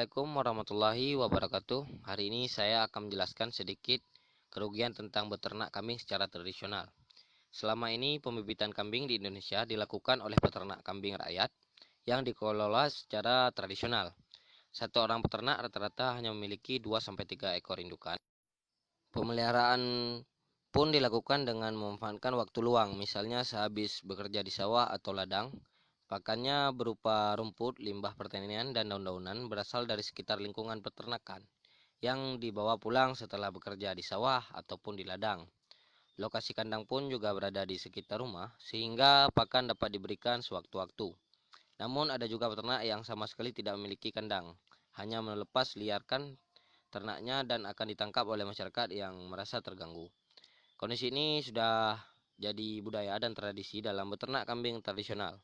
Assalamualaikum warahmatullahi wabarakatuh. Hari ini saya akan menjelaskan sedikit kerugian tentang beternak kambing secara tradisional. Selama ini pembibitan kambing di Indonesia dilakukan oleh peternak kambing rakyat yang dikelola secara tradisional. Satu orang peternak rata-rata hanya memiliki 2-3 ekor indukan. Pemeliharaan pun dilakukan dengan memanfaatkan waktu luang, misalnya sehabis bekerja di sawah atau ladang. Pakannya berupa rumput, limbah pertanian, dan daun-daunan berasal dari sekitar lingkungan peternakan yang dibawa pulang setelah bekerja di sawah ataupun di ladang. Lokasi kandang pun juga berada di sekitar rumah, sehingga pakan dapat diberikan sewaktu-waktu. Namun ada juga peternak yang sama sekali tidak memiliki kandang, hanya melepas liarkan ternaknya dan akan ditangkap oleh masyarakat yang merasa terganggu. Kondisi ini sudah jadi budaya dan tradisi dalam beternak kambing tradisional.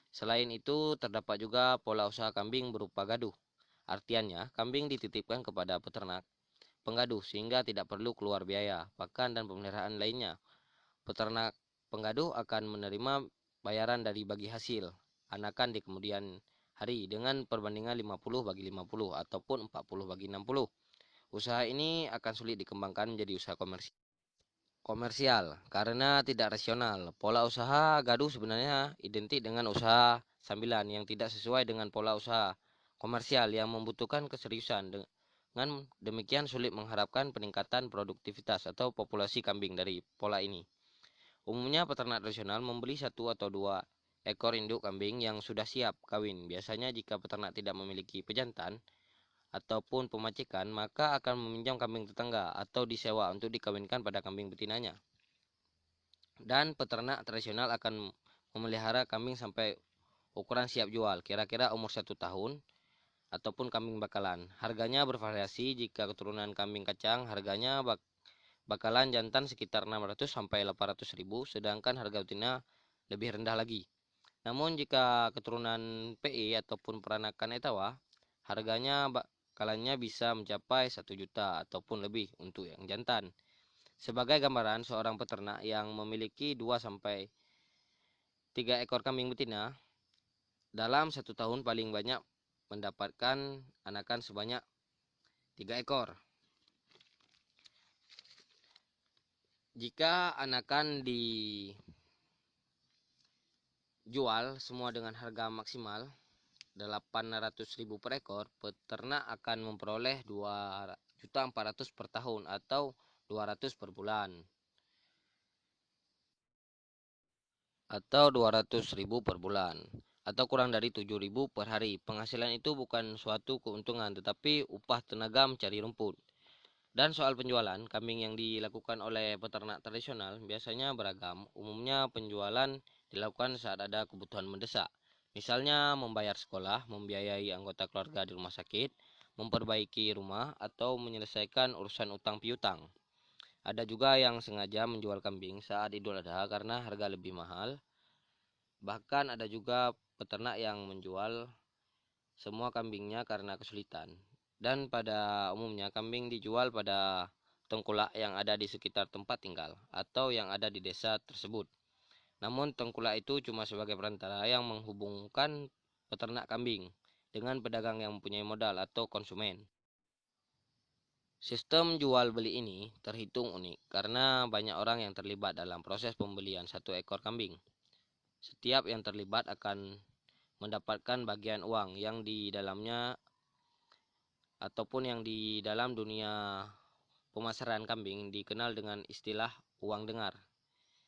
Selain itu, terdapat juga pola usaha kambing berupa gaduh. Artiannya, kambing dititipkan kepada peternak penggaduh sehingga tidak perlu keluar biaya, pakan, dan pemeliharaan lainnya. Peternak penggaduh akan menerima bayaran dari bagi hasil anakan di kemudian hari dengan perbandingan 50/50 ataupun 40/60. Usaha ini akan sulit dikembangkan menjadi usaha komersial karena tidak rasional. Pola usaha gaduh sebenarnya identik dengan usaha sambilan yang tidak sesuai dengan pola usaha komersial yang membutuhkan keseriusan. Dengan demikian sulit mengharapkan peningkatan produktivitas atau populasi kambing dari pola ini. Umumnya peternak tradisional membeli 1 atau 2 ekor induk kambing yang sudah siap kawin. Biasanya jika peternak tidak memiliki pejantan ataupun pemacikan, maka akan meminjam kambing tetangga atau disewa untuk dikawinkan pada kambing betinanya. Dan peternak tradisional akan memelihara kambing sampai ukuran siap jual, kira-kira umur 1 tahun, ataupun kambing bakalan. Harganya bervariasi. Jika keturunan kambing kacang, harganya bakalan jantan sekitar 600 sampai 800 ribu, sedangkan harga betina lebih rendah lagi. Namun jika keturunan PE ataupun peranakan etawa, harganya bakalannya bisa mencapai 1 juta ataupun lebih untuk yang jantan. Sebagai gambaran, seorang peternak yang memiliki 2-3 ekor kambing betina dalam 1 tahun paling banyak mendapatkan anakan sebanyak 3 ekor. Jika anakan dijual semua dengan harga maksimal 800 ribu per ekor, peternak akan memperoleh 2.400.000 per tahun atau 200 per bulan. Atau 200 ribu per bulan, atau kurang dari 7 ribu per hari. Penghasilan itu bukan suatu keuntungan, tetapi upah tenaga mencari rumput. Dan soal penjualan, kambing yang dilakukan oleh peternak tradisional biasanya beragam. Umumnya penjualan dilakukan saat ada kebutuhan mendesak. Misalnya membayar sekolah, membiayai anggota keluarga di rumah sakit, memperbaiki rumah, atau menyelesaikan urusan utang piutang. Ada juga yang sengaja menjual kambing saat Idul Adha karena harga lebih mahal. Bahkan ada juga peternak yang menjual semua kambingnya karena kesulitan. Dan pada umumnya kambing dijual pada tengkulak yang ada di sekitar tempat tinggal atau yang ada di desa tersebut. Namun tengkulak itu cuma sebagai perantara yang menghubungkan peternak kambing dengan pedagang yang mempunyai modal atau konsumen. Sistem jual beli ini terhitung unik karena banyak orang yang terlibat dalam proses pembelian 1 ekor kambing. Setiap yang terlibat akan mendapatkan bagian uang yang di dalamnya ataupun yang di dalam dunia pemasaran kambing dikenal dengan istilah uang dengar.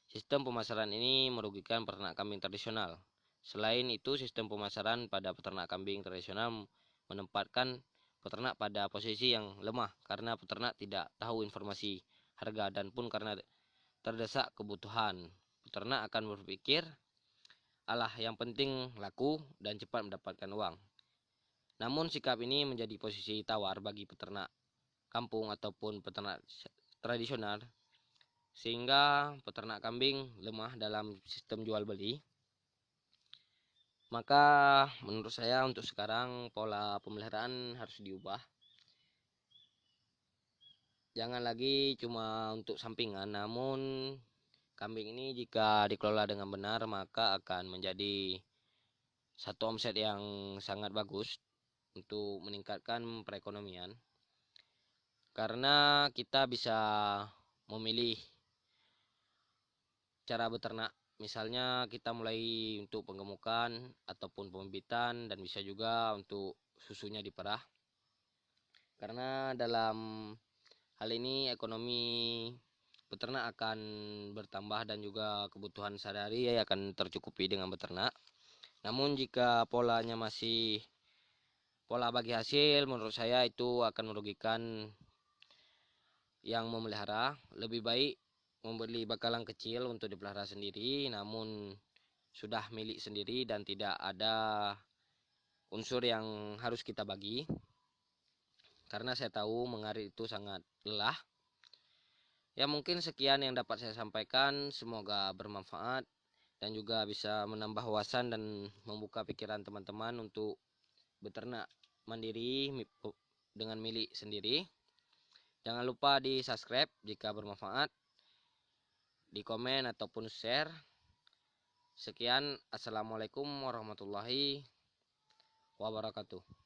Sistem pemasaran ini merugikan peternak kambing tradisional. Selain itu, sistem pemasaran pada peternak kambing tradisional menempatkan peternak pada posisi yang lemah karena peternak tidak tahu informasi harga dan pun karena terdesak kebutuhan. Peternak akan berpikir, "Alah, yang penting laku dan cepat mendapatkan uang." Namun sikap ini menjadi posisi tawar bagi peternak kampung ataupun peternak tradisional, sehingga peternak kambing lemah dalam sistem jual beli. Maka menurut saya untuk sekarang pola pemeliharaan harus diubah. Jangan lagi cuma untuk sampingan, namun kambing ini jika dikelola dengan benar maka akan menjadi satu omset yang sangat bagus untuk meningkatkan perekonomian, karena kita bisa memilih cara beternak. Misalnya kita mulai untuk penggemukan ataupun pembibitan, dan bisa juga untuk susunya diperah. Karena dalam hal ini ekonomi peternak akan bertambah dan juga kebutuhan sehari-hari akan tercukupi dengan beternak. Namun jika polanya masih pola bagi hasil, menurut saya itu akan merugikan yang memelihara. Lebih baik membeli bakalan kecil untuk dipelihara sendiri, namun sudah milik sendiri dan tidak ada unsur yang harus kita bagi. Karena saya tahu mengarit itu sangat lelah. Ya mungkin sekian yang dapat saya sampaikan, semoga bermanfaat dan juga bisa menambah wawasan dan membuka pikiran teman-teman untuk beternak mandiri dengan milik sendiri. Jangan lupa di subscribe jika bermanfaat, di komen ataupun share. Sekian, assalamualaikum warahmatullahi wabarakatuh.